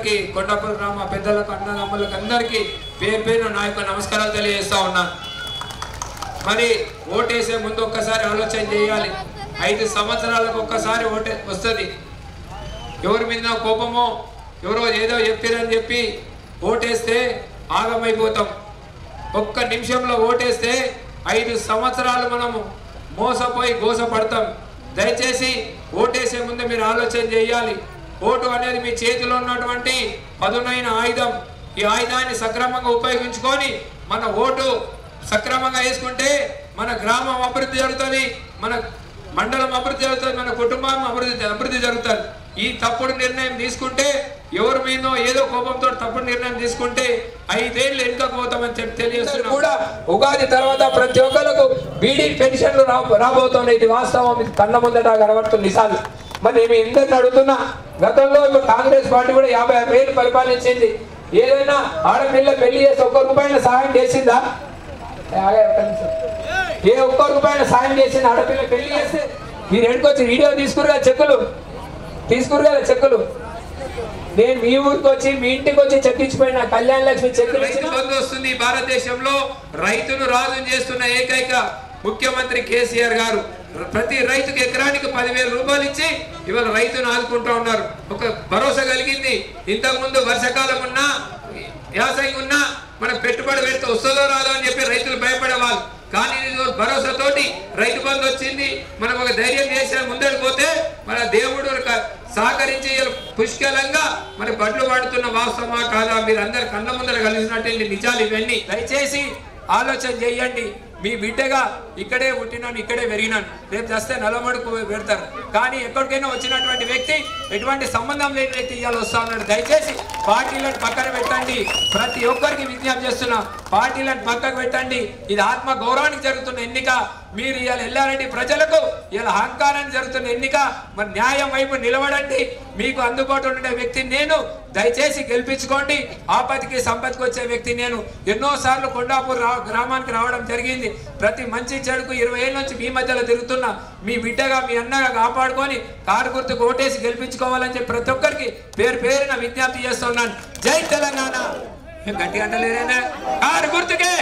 ఒక్కరికి కొండాపూర్ గ్రామ పెద్దలకు అన్నదమ్ములకు అందరికీ పేరు పేరు నా యొక్క నమస్కారాలు తెలియజేస్తా ఉన్నాను. మరి ఓటేసే ముందు ఒక్కసారి ఆలోచన చేయాలి. 5 సంవత్సరాలకు ఒక్కసారి ఓటే వస్తుంది. ఎవరి మీద కోపమో ఎవరో ఏదో చెప్పారని చెప్పి ఓటేస్తే ఆగమైపోతాం. ఒక్క నిమిషంలో ఓటేస్తే 5 సంవత్సరాలు మనము మోసపోయి గోసపడతాం. దయచేసి ఓటేసే ముందు మీరు ఆలోచన చేయాలి. ఓటు అనేది మీ చేతిలో ఉన్నటువంటి పదునైన ఆయుధం. ఈ ఆయుధాన్ని సక్రమంగా ఉపయోగించుకొని మన ఓటు సక్రమంగా వేసుకుంటే మన గ్రామం అభివృద్ధి జరుగుతుంది, మన మండలం అభివృద్ధి జరుగుతుంది, మన కుటుంబం అభివృద్ధి జరుగుతుంది. ఈ తప్పుడు నిర్ణయం తీసుకుంటే ఎవరి మీదో ఏదో కోపంతో తప్పుడు నిర్ణయం తీసుకుంటే 5 ఏళ్ళు వెనుకపోతామని చెప్పి తెలియజేస్తున్నాం. కూడా ఉగాది తర్వాత ప్రతి ఒక్కరికి బీడీ పెన్షన్లు రాబోతున్నాయి. ఇది వాస్తవం, ఇది కన్న ముందట కనబడుతుంది నిజాలు. మరి నేను ఇందరిని అడుగుతున్నా, గతంలో ఇప్పుడు కాంగ్రెస్ పార్టీ కూడా 56 ఏళ్ళు పరిపాలించింది. ఏదైనా ఆడపిల్ల పెళ్లి చేసి ₹1 సహాయం చేసిందా? ఏ ₹1 సాయం చేసింది? ఆడపిల్ల పెళ్లి చేస్తే మీరు ఎడుకొచ్చి వీడియో తీసుకురు కదా, చెక్కులు నేను మీ ఊరికి వచ్చి మీ ఇంటికి వచ్చి చెక్కించిపోయిన కళ్యాణ లక్ష్మి చెక్కులు బంద్ వస్తుంది. భారతదేశంలో రైతును రాజు చేస్తున్న ఏకైక ముఖ్యమంత్రి కేసీఆర్ గారు ప్రతి రైతుకు ఎకరానికి ₹10,000 ఇచ్చి ఇవాళ రైతును ఆదుకుంటూ ఉన్నారు. ఒక భరోసా కలిగింది. ఇంతకు ముందు వర్షాకాలం ఉన్నా వ్యవసాయం ఉన్నా మన పెట్టుబడి పెడితే వస్తుందో రాదో అని చెప్పి రైతులు భయపడేవాళ్ళు. కానీ భరోసాతోటి రైతు బంధు వచ్చింది. మనం ఒక ధైర్యం చేసి ముందరికి పోతే మన దేవుడు సహకరించి పుష్కలంగా మన బడ్లు పడుతున్న వాస్తవమా కాదా మీరు అందరు కళ్ళ ముందర కలిసినట్టు నిజాలు ఇవన్నీ. దయచేసి ఆలోచన చేయండి. మీ బిడ్డగా ఇక్కడే పుట్టినాను, ఇక్కడే పెరిగినాను, రేపు చేస్తే నల్లమడుకు పెడతారు. కానీ ఎక్కడికైనా వచ్చినటువంటి వ్యక్తి ఎటువంటి సంబంధం లేని వ్యక్తి ఇవాళ వస్తా ఉన్నాడు. దయచేసి పార్టీలను పక్కన పెట్టండి. ప్రతి ఒక్కరికి విజ్ఞప్తి చేస్తున్నా, పార్టీలను పక్కకు పెట్టండి. ఇది ఆత్మ గౌరవానికి జరుగుతున్న ఎన్నిక. మీరు ఇవాళ ఎల్లారెడ్డి ప్రజలకు ఇవాళ అహంకారానికి జరుగుతున్న ఎన్నిక. మరి న్యాయం వైపు నిలబడండి. మీకు అందుబాటులో ఉండే వ్యక్తిని నేను, దయచేసి గెలిపించుకోండి. ఆపత్తికి సంపత్తికి వచ్చే వ్యక్తి నేను. ఎన్నోసార్లు కొండాపూర్ గ్రామానికి రావడం జరిగింది. ప్రతి మంచి చెడుకు 20 ఏళ్ళ నుంచి మీ మధ్యలో తిరుగుతున్నా. మీ బిడ్డగా మీ అన్నగా కాపాడుకొని కారు గుర్తుకు ఓటేసి గెలిపించుకోవాలని చెప్పి ప్రతి ఒక్కరికి పేరున విజ్ఞప్తి చేస్తున్నాను. జై తెలంగాణ. గట్టిగా అంటలేరేనా? కారు గుర్తుకే.